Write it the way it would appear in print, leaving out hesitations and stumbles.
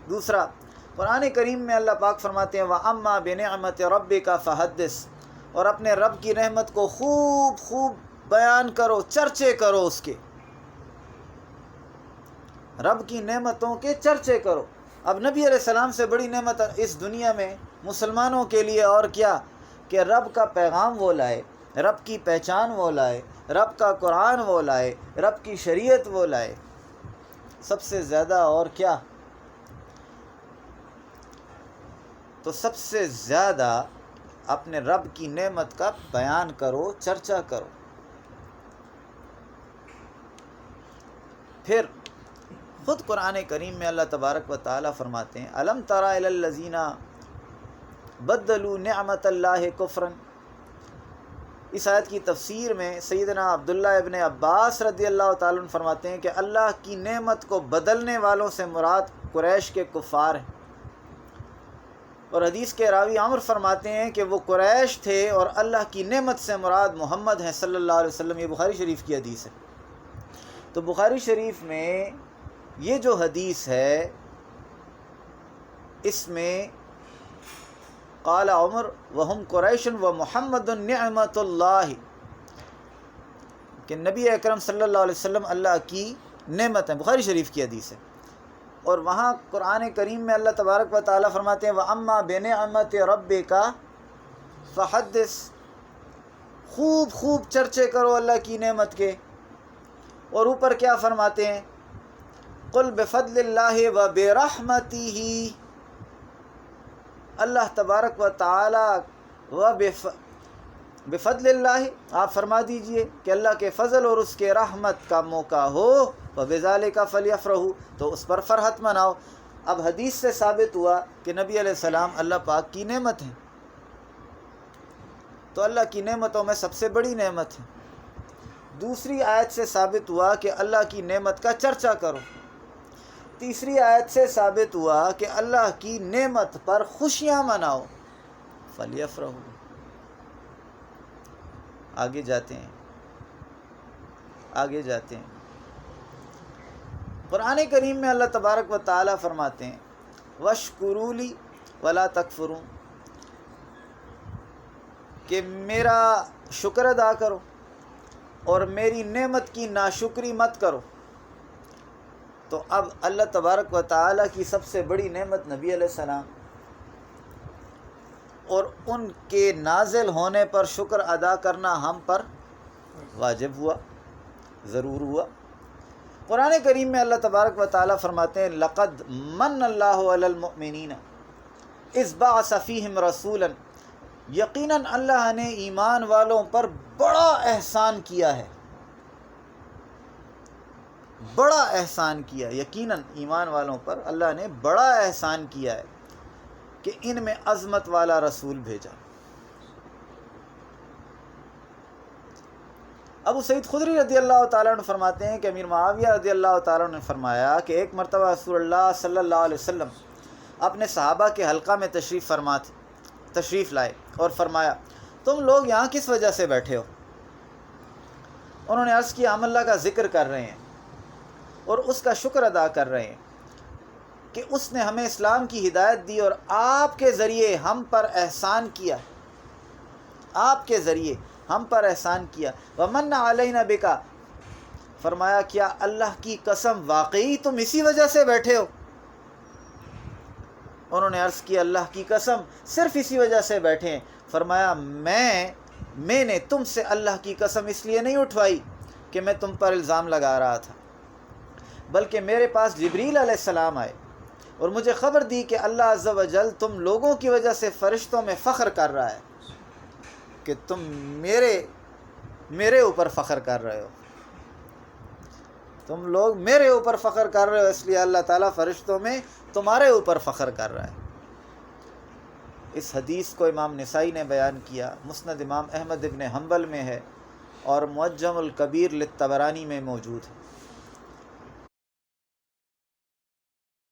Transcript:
دوسرا، قرآن کریم میں اللہ پاک فرماتے ہیں وَأَمَّا بِنِعْمَةِ رَبِّكَ فَحَدِّثْ، اور اپنے رب کی نعمت کو خوب خوب بیان کرو، چرچے کرو اس کے، رب کی نعمتوں کے چرچے کرو۔ اب نبی علیہ السلام سے بڑی نعمت اس دنیا میں مسلمانوں کے لیے اور کیا کہ رب کا پیغام وہ لائے، رب کی پہچان وہ لائے، رب کا قرآن وہ لائے، رب کی شریعت وہ لائے۔ سب سے زیادہ اور کیا؟ تو سب سے زیادہ اپنے رب کی نعمت کا بیان کرو، چرچا کرو۔ پھر خود قرآن کریم میں اللہ تبارک و تعالیٰ فرماتے ہیں الم تر الی الذین بدلوا نعمت اللہ کفرا۔ اس آیت کی تفسیر میں سیدنا عبداللہ ابن عباس رضی اللہ تعالیٰ عنہ فرماتے ہیں کہ اللہ کی نعمت کو بدلنے والوں سے مراد قریش کے کفار ہیں، اور حدیث کے راوی عمر فرماتے ہیں کہ وہ قریش تھے اور اللہ کی نعمت سے مراد محمد ہیں صلی اللہ علیہ وسلم۔ یہ بخاری شریف کی حدیث ہے۔ تو بخاری شریف میں یہ جو حدیث ہے اس میں قال عمر وہم قریش و محمد نعمت اللہ، کہ نبی اکرم صلی اللہ علیہ وسلم اللہ کی نعمت ہے، بخاری شریف کی حدیث ہے۔ اور وہاں قرآن کریم میں اللہ تبارک و تعالیٰ فرماتے ہیں وَأَمَّا بِنِعْمَةِ رَبِّكَ فَحَدِّثْ، خوب خوب چرچے کرو اللہ کی نعمت کے۔ اور اوپر کیا فرماتے ہیں قُلْ بِفَضْلِ اللَّهِ وَبِرَحْمَتِهِ، اللہ تبارک و تعالی بفضل اللہ، آپ فرما دیجئے کہ اللہ کے فضل اور اس کے رحمت کا موقع ہو وَبِذَلِكَ فَلْيَفْرَحُوا، تو اس پر فرحت مناؤ۔ اب حدیث سے ثابت ہوا کہ نبی علیہ السلام اللہ پاک کی نعمت ہیں، تو اللہ کی نعمتوں میں سب سے بڑی نعمت ہے۔ دوسری آیت سے ثابت ہوا کہ اللہ کی نعمت کا چرچا کرو۔ تیسری آیت سے ثابت ہوا کہ اللہ کی نعمت پر خوشیاں مناؤ، فَلْيَفْرَحُوا۔ آگے جاتے ہیں قرآن کریم میں اللہ تبارک و تعالیٰ فرماتے ہیں وَاشْكُرُوا لِي وَلَا تَكْفُرُوا، کہ میرا شکر ادا کرو اور میری نعمت کی ناشکری مت کرو۔ تو اب اللہ تبارک و تعالیٰ کی سب سے بڑی نعمت نبی علیہ السلام، اور ان کے نازل ہونے پر شکر ادا کرنا ہم پر واجب ہوا، ضرور ہوا۔ قرآن کریم میں اللہ تبارک و تعالیٰ فرماتے ہیں لَقَدْ مَنَّ اللَّهُ عَلَى الْمُؤْمِنِينَ إِذْ بَعَثَ فِيهِمْ رَسُولًا، یقیناً اللہ نے ایمان والوں پر بڑا احسان کیا ہے، بڑا احسان کیا، یقیناً ایمان والوں پر اللہ نے بڑا احسان کیا ہے کہ ان میں عظمت والا رسول بھیجا۔ ابو سعید خدری رضی اللہ تعالیٰ عنہ فرماتے ہیں کہ امیر معاویہ رضی اللہ تعالیٰ عنہ نے فرمایا کہ ایک مرتبہ رسول اللہ صلی اللہ علیہ وسلم اپنے صحابہ کے حلقہ میں تشریف لائے اور فرمایا تم لوگ یہاں کس وجہ سے بیٹھے ہو؟ انہوں نے عرض کیا ہم اللہ کا ذکر کر رہے ہیں اور اس کا شکر ادا کر رہے ہیں کہ اس نے ہمیں اسلام کی ہدایت دی اور آپ کے ذریعے ہم پر احسان کیا، آپ کے ذریعے ہم پر احسان کیا۔ وَمَنَّ عَلَيْنَا بِكَ، فرمایا کیا اللہ کی قسم واقعی تم اسی وجہ سے بیٹھے ہو؟ انہوں نے عرض کیا اللہ کی قسم صرف اسی وجہ سے بیٹھے ہیں۔ فرمایا میں نے تم سے اللہ کی قسم اس لیے نہیں اٹھوائی کہ میں تم پر الزام لگا رہا تھا، بلکہ میرے پاس جبریل علیہ السلام آئے اور مجھے خبر دی کہ اللہ عز و جل تم لوگوں کی وجہ سے فرشتوں میں فخر کر رہا ہے کہ تم میرے اوپر فخر کر رہے ہو، تم لوگ میرے اوپر فخر کر رہے ہو، اس لیے اللہ تعالیٰ فرشتوں میں تمہارے اوپر فخر کر رہا ہے۔ اس حدیث کو امام نسائی نے بیان کیا، مسند امام احمد ابن حنبل میں ہے اور معجم الکبیر للطبرانی میں موجود ہے۔